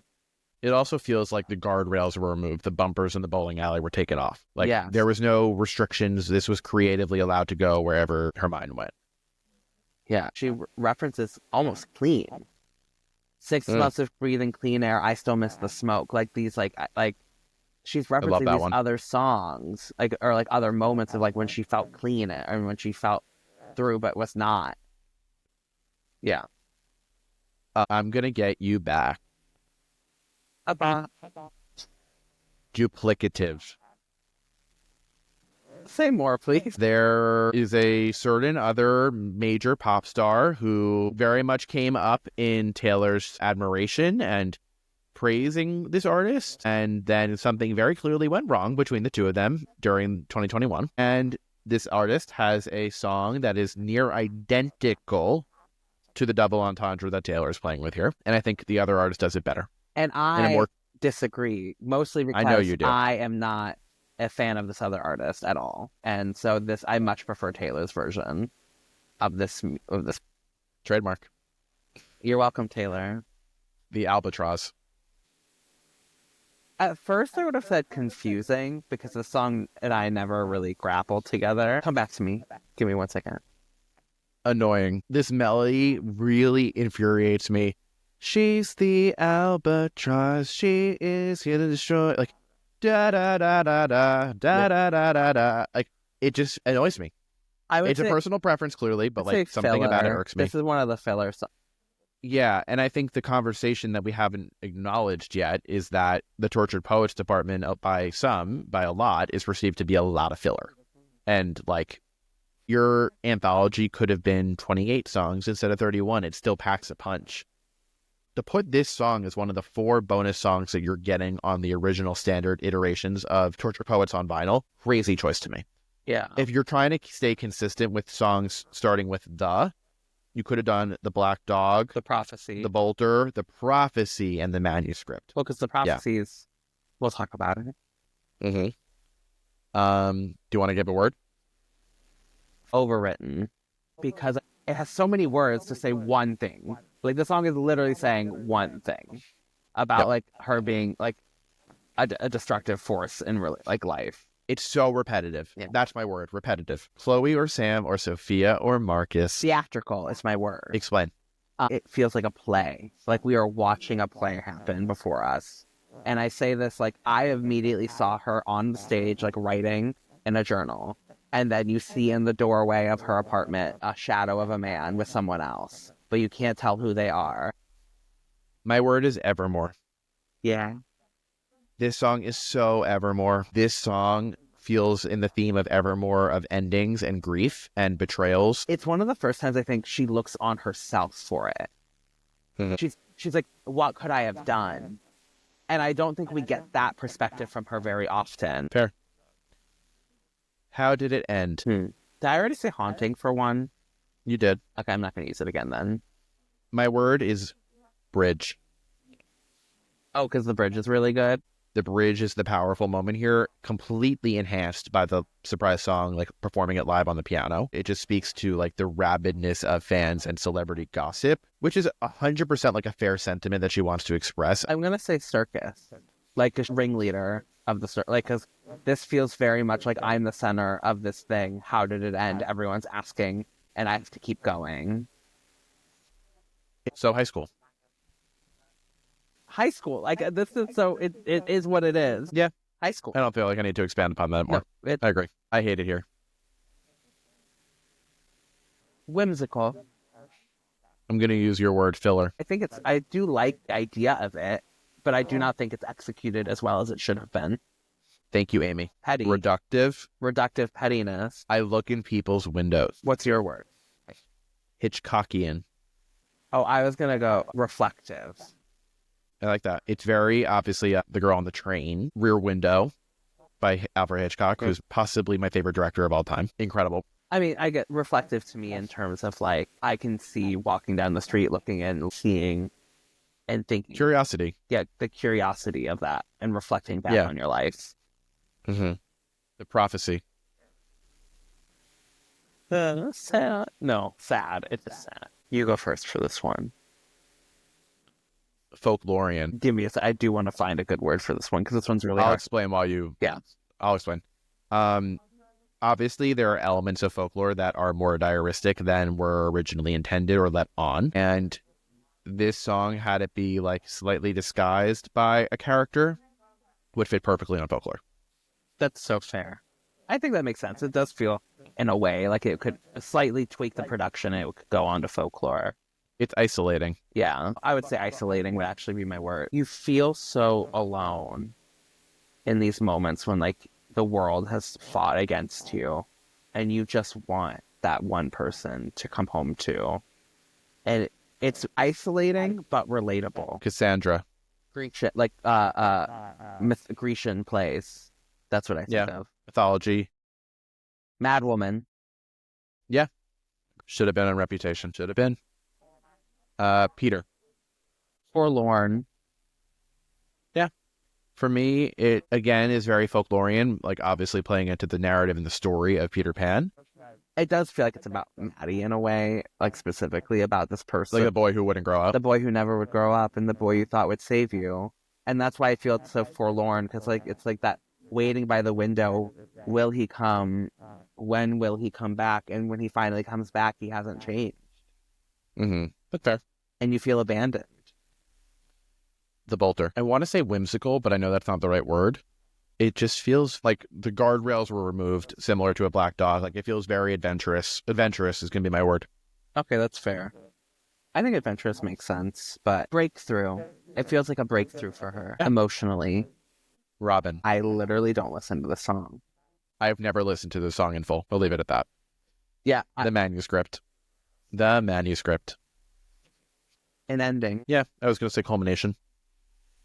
It also feels like the guardrails were removed. The bumpers in the bowling alley were taken off. There was no restrictions. This was creatively allowed to go wherever her mind went. Yeah. She references almost clean. 6 months of breathing clean air. I still miss the smoke. Like these, like she's love referencing that these one. other songs, like, or like other moments of like when she felt clean and when she felt through but was not. Yeah. I'm gonna get you back. About Duplicative. say more, please. There is a certain other major pop star who very much came up in Taylor's admiration and praising this artist, and then something very clearly went wrong between the two of them during 2021. And this artist has a song that is near identical to the double entendre that Taylor is playing with here, and I think the other artist does it better. And I disagree, mostly because I know you do. I am not a fan of this other artist at all, and so I much prefer Taylor's version of this. Trademark. You're welcome, Taylor. The Albatross. At first, I would have said confusing because the song and I never really grappled together. Come back to me. Give me 1 second. Annoying. This melody really infuriates me. She's the albatross. She is here to destroy. Like, da da da da da da da da da da. Like, it just annoys me. It's a personal preference, clearly, but like something about it irks me. This is one of the filler songs. Yeah, and I think the conversation that we haven't acknowledged yet is that the Tortured Poets department, by a lot, is perceived to be a lot of filler. And like, your anthology could have been 28 songs instead of 31. It still packs a punch. To put this song as one of the 4 bonus songs that you're getting on the original standard iterations of Tortured Poets on vinyl, crazy choice to me. Yeah. If you're trying to stay consistent with songs starting with the, you could have done The Black Dog, The Prophecy, The Bolter, The Prophecy, and The Manuscript. Well, because The Prophecy is... We'll talk about it. Mm-hmm. Do you want to give a word? Overwritten. Because it has so many words to say one thing. Like, the song is literally saying one thing about, like, her being, like, a destructive force in, really, like, life. It's so repetitive. Yeah. That's my word, repetitive. Chloe or Sam or Sophia or Marcus. Theatrical is my word. Explain. It feels like a play. Like we are watching a play happen before us. And I say this, like, I immediately saw her on the stage, like, writing in a journal. And then you see in the doorway of her apartment a shadow of a man with someone else. But you can't tell who they are. My word is evermore. Yeah. This song is so evermore. This song feels in the theme of evermore, of endings and grief and betrayals. It's one of the first times I think she looks on herself for it. Mm-hmm. She's like, what could I have done? And I don't think we get that perspective from her very often. Fair. How did it end? Did I already say haunting for one? You did. Okay, I'm not going to use it again then. My word is bridge. Oh, because the bridge is really good? The bridge is the powerful moment here, completely enhanced by the surprise song, like performing it live on the piano. It just speaks to like the rabidness of fans and celebrity gossip, which is 100% like a fair sentiment that she wants to express. I'm going to say circus, like a ringleader of the circus, like, because this feels very much like I'm the center of this thing. How did it end? Everyone's asking, and I have to keep going. So high school. High school, like, this is so, it is what it is. Yeah. High school. I don't feel like I need to expand upon that more. No, I agree. I hate it here. Whimsical. I'm going to use your word, filler. I do like the idea of it, but I do not think it's executed as well as it should have been. Thank you, Amy. Petty. Reductive pettiness. I look in people's windows. What's your word? Hitchcockian. Oh, I was going to go reflective. I like that. It's very obviously The Girl on the Train, Rear Window by Alfred Hitchcock, who's possibly my favorite director of all time. Incredible. I mean, I get reflective to me in terms of like, I can see walking down the street, looking and seeing and thinking. Curiosity. Yeah, the curiosity of that and reflecting back on your life. Mm-hmm. The prophecy. Sad. No, sad. It's just sad. You go first for this one. Folklorian. Give me a I do want to find a good word for this one because this one's really I'll hard. explain while you... Yeah. I'll explain. Obviously, there are elements of folklore that are more diaristic than were originally intended or let on. And this song had it be like slightly disguised by a character would fit perfectly on folklore. That's so fair. I think that makes sense. It does feel, in a way, like it could slightly tweak the production and it could go on to folklore. It's isolating. Yeah, I would say isolating would actually be my word. You feel so alone in these moments when, like, the world has fought against you and you just want that one person to come home to. And it's isolating but relatable. Cassandra. Grecian, like Grecian plays. That's what I think of. Anthology. Madwoman. Yeah. Should have been on Reputation. Should have been. Peter. Forlorn. Yeah. For me, it again is very folklorian, like obviously playing into the narrative and the story of Peter Pan. It does feel like it's about Maddie in a way, like specifically about this person. Like the boy who wouldn't grow up. The boy who never would grow up and the boy you thought would save you. And that's why I feel it's so forlorn, because like it's like that waiting by the window. Will he come? When will he come back? And when he finally comes back, he hasn't changed. Mm-hmm. But fair. And you feel abandoned. The Bolter. I want to say whimsical, but I know that's not the right word. It just feels like the guardrails were removed, similar to a black dog. Like it feels very adventurous. Adventurous is going to be my word. Okay, that's fair. I think adventurous makes sense, but breakthrough. It feels like a breakthrough for her emotionally. Robin. I literally don't listen to the song. I've never listened to the song in full. We'll leave it at that. Yeah. The manuscript. The manuscript. An ending. Yeah, I was going to say culmination.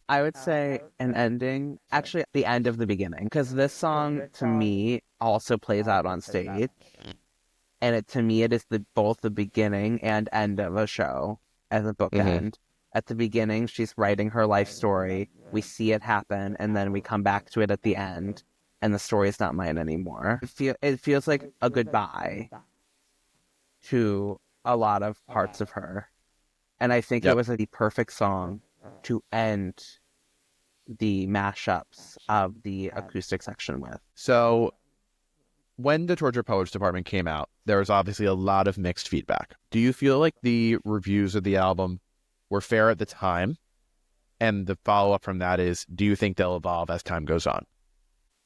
I would say an ending. Actually, the end of the beginning. Because this song, to me, also plays out on stage. And to me, it is both the beginning and end of a show as a bookend. Mm-hmm. At the beginning, she's writing her life story. We see it happen, and then we come back to it at the end, and the story is not mine anymore. It feels like a goodbye to a lot of parts of her. And I think it was the perfect song to end the mashups of the acoustic section with. So when the Tortured Poets department came out, there was obviously a lot of mixed feedback. Do you feel like the reviews of the album were fair at the time? And the follow-up from that is, do you think they'll evolve as time goes on?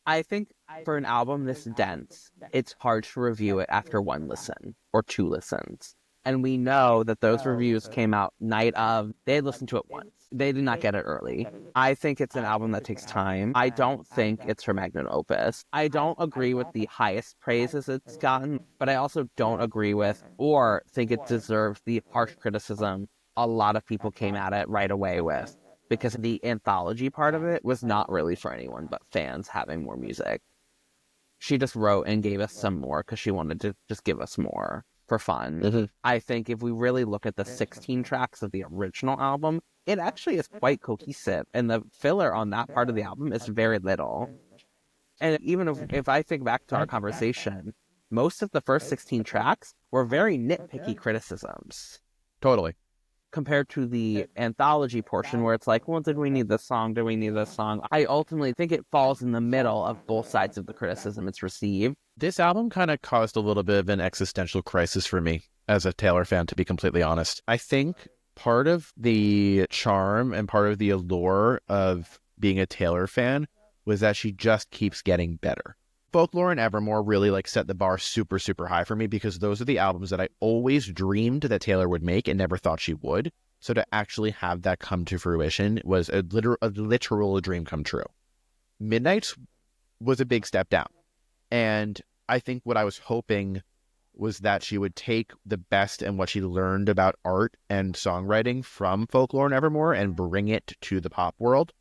I think for an album this dense, it's hard to review it after one listen or two listens. And we know that those reviews came out night of. They had listened to it once. They did not get it early. I think it's an album that takes time. I don't think it's her magnum opus. I don't agree with the highest praises it's gotten, but I also don't agree with or think it deserves the harsh criticism a lot of people came at it right away with. Because the anthology part of it was not really for anyone but fans having more music. She just wrote and gave us some more because she wanted to just give us more for fun. Mm-hmm. I think if we really look at the 16 tracks of the original album, it actually is quite cohesive. And the filler on that part of the album is very little. And even if I think back to our conversation, most of the first 16 tracks were very nitpicky criticisms. Totally. Compared to the anthology portion where it's like, well, did we need this song? Do we need this song? I ultimately think it falls in the middle of both sides of the criticism it's received. This album kind of caused a little bit of an existential crisis for me as a Taylor fan, to be completely honest. I think part of the charm and part of the allure of being a Taylor fan was that she just keeps getting better. Folklore and Evermore really set the bar super, super high for me because those are the albums that I always dreamed that Taylor would make and never thought she would. So to actually have that come to fruition was a literal dream come true. Midnight's was a big step down. And I think what I was hoping was that she would take the best and what she learned about art and songwriting from Folklore and Evermore and bring it to the pop world.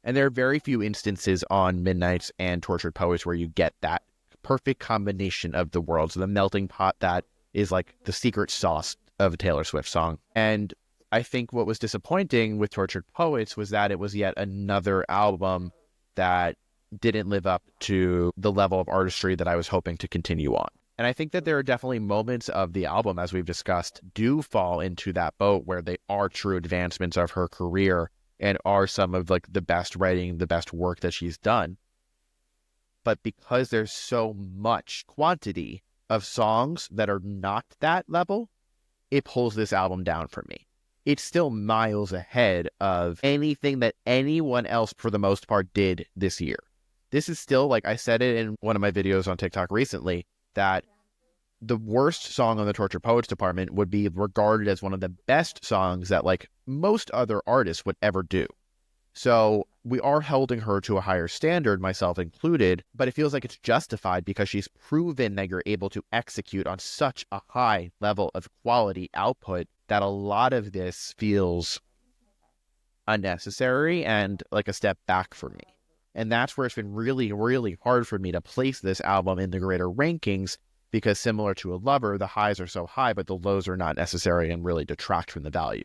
And there are very few instances on Midnights and Tortured Poets where you get that perfect combination of the worlds, the melting pot that is like the secret sauce of a Taylor Swift song. And I think what was disappointing with Tortured Poets was that it was yet another album that didn't live up to the level of artistry that I was hoping to continue on. And I think that there are definitely moments of the album, as we've discussed, do fall into that boat where they are true advancements of her career and are some of the best writing, the best work that she's done. But because there's so much quantity of songs that are not that level, it pulls this album down for me. it's still miles ahead of anything that anyone else, for the most part, did this year. This is still, like I said it in one of my videos on TikTok recently, that the worst song on the Tortured Poets department would be regarded as one of the best songs that like most other artists would ever do. So we are holding her to a higher standard, myself included, but it feels like it's justified because she's proven that you're able to execute on such a high level of quality output that a lot of this feels unnecessary and like a step back for me. And that's where it's been really, really hard for me to place this album in the greater rankings, because similar to A Lover, the highs are so high, but the lows are not necessary and really detract from the value.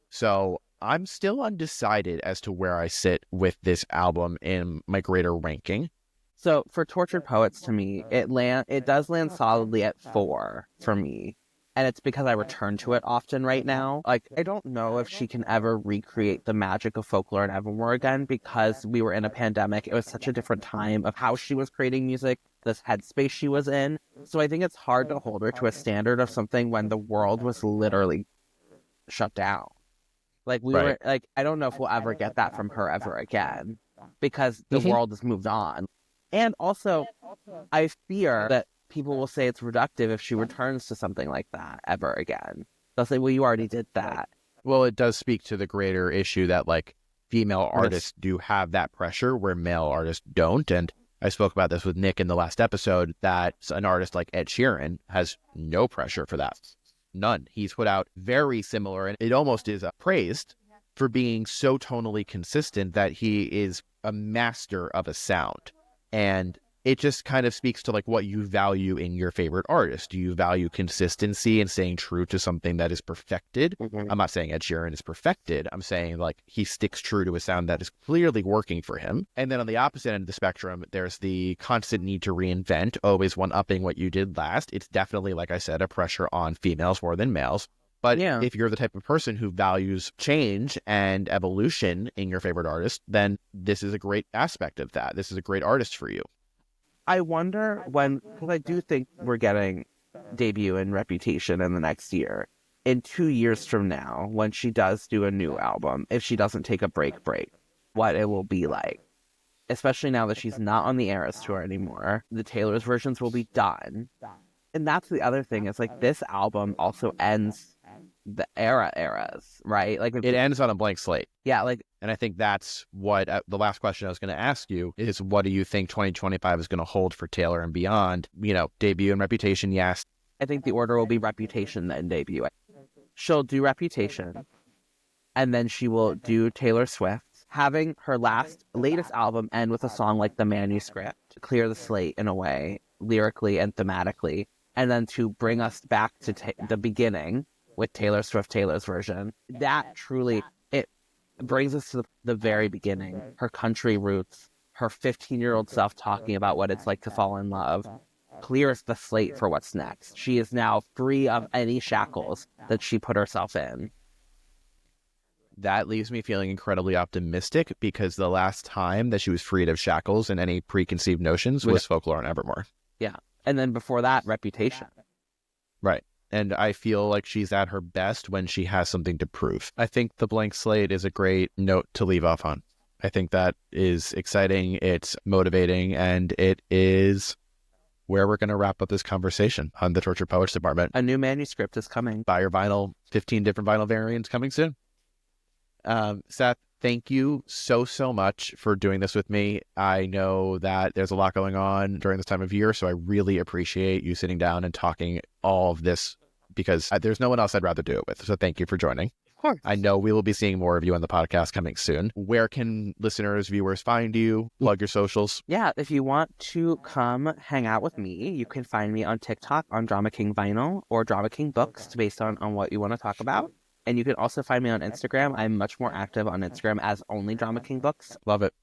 So I'm still undecided as to where I sit with this album in my greater ranking. So for Tortured Poets, to me, it does land solidly at 4 for me. And it's because I return to it often right now. Like, I don't know if she can ever recreate the magic of Folklore and Evermore again, because we were in a pandemic. It was such a different time of how she was creating music, this headspace she was in. So I think it's hard to hold her to a standard of something when the world was literally shut down. Like, we were, like, I don't know if we'll ever get that from her ever again, because the world has moved on. And also, I fear that people will say it's reductive if she returns to something like that ever again. They'll say, well, you already did that. Well, it does speak to the greater issue that like female artists do have that pressure where male artists don't. And I spoke about this with Nick in the last episode, that an artist like Ed Sheeran has no pressure for that. None. He's put out very similar, and it almost is praised for being so tonally consistent that he is a master of a sound. And it just kind of speaks to like what you value in your favorite artist. Do you value consistency and staying true to something that is perfected? I'm not saying Ed Sheeran is perfected. I'm saying like he sticks true to a sound that is clearly working for him. And then on the opposite end of the spectrum, there's the constant need to reinvent, always one-upping what you did last. It's definitely, like I said, a pressure on females more than males. But if you're the type of person who values change and evolution in your favorite artist, then this is a great aspect of that. This is a great artist for you. I wonder when, because I do think we're getting debut and Reputation in the next year. In 2 years from now, when she does do a new album, if she doesn't take a break, what it will be like. Especially now that she's not on the Eras tour anymore. The Taylor's versions will be done. And that's the other thing, is like this album also ends the eras, right? Like it ends on a blank slate. Yeah, like, and I think that's what the last question I was going to ask you is, what do you think 2025 is going to hold for Taylor and beyond? You know, debut and Reputation, yes. I think the order will be Reputation, then debut. She'll do Reputation, and then she will do Taylor Swift, having her latest album end with a song like The Manuscript, clear the slate in a way, lyrically and thematically, and then to bring us back to the beginning with Taylor Swift, Taylor's version. That truly, it brings us to the very beginning, her country roots, her 15-year-old self talking about what it's like to fall in love, clears the slate for what's next. She is now free of any shackles that she put herself in. That leaves me feeling incredibly optimistic, because the last time that she was freed of shackles and any preconceived notions was Folklore and Evermore. Yeah. And then before that, Reputation. Right. And I feel like she's at her best when she has something to prove. I think the blank slate is a great note to leave off on. I think that is exciting, it's motivating, and it is where we're going to wrap up this conversation on the Tortured Poets department. A new manuscript is coming. Buy your vinyl, 15 different vinyl variants coming soon. Seth, thank you so much for doing this with me. I know that there's a lot going on during this time of year, so I really appreciate you sitting down and talking all of this, because there's no one else I'd rather do it with. So thank you for joining. Of course. I know we will be seeing more of you on the podcast coming soon. Where can listeners, viewers find you? Plug your socials. Yeah, if you want to come hang out with me, you can find me on TikTok on Drama King Vinyl or Drama King Books, based on what you want to talk about. And you can also find me on Instagram. I'm much more active on Instagram as only Drama King Books. Love it.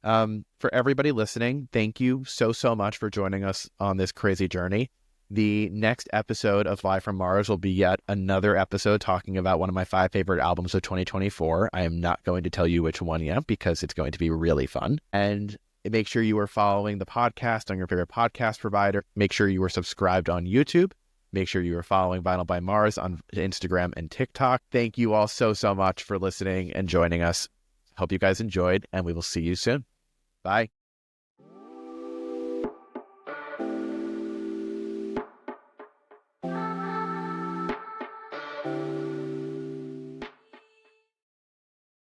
For everybody listening, thank you so much for joining us on this crazy journey. The next episode of Live from Mars will be yet another episode talking about one of my 5 favorite albums of 2024. I am not going to tell you which one yet, because it's going to be really fun. And make sure you are following the podcast on your favorite podcast provider. Make sure you are subscribed on YouTube. Make sure you are following Vinyl by Mars on Instagram and TikTok. Thank you all so much for listening and joining us. Hope you guys enjoyed, and we will see you soon. Bye.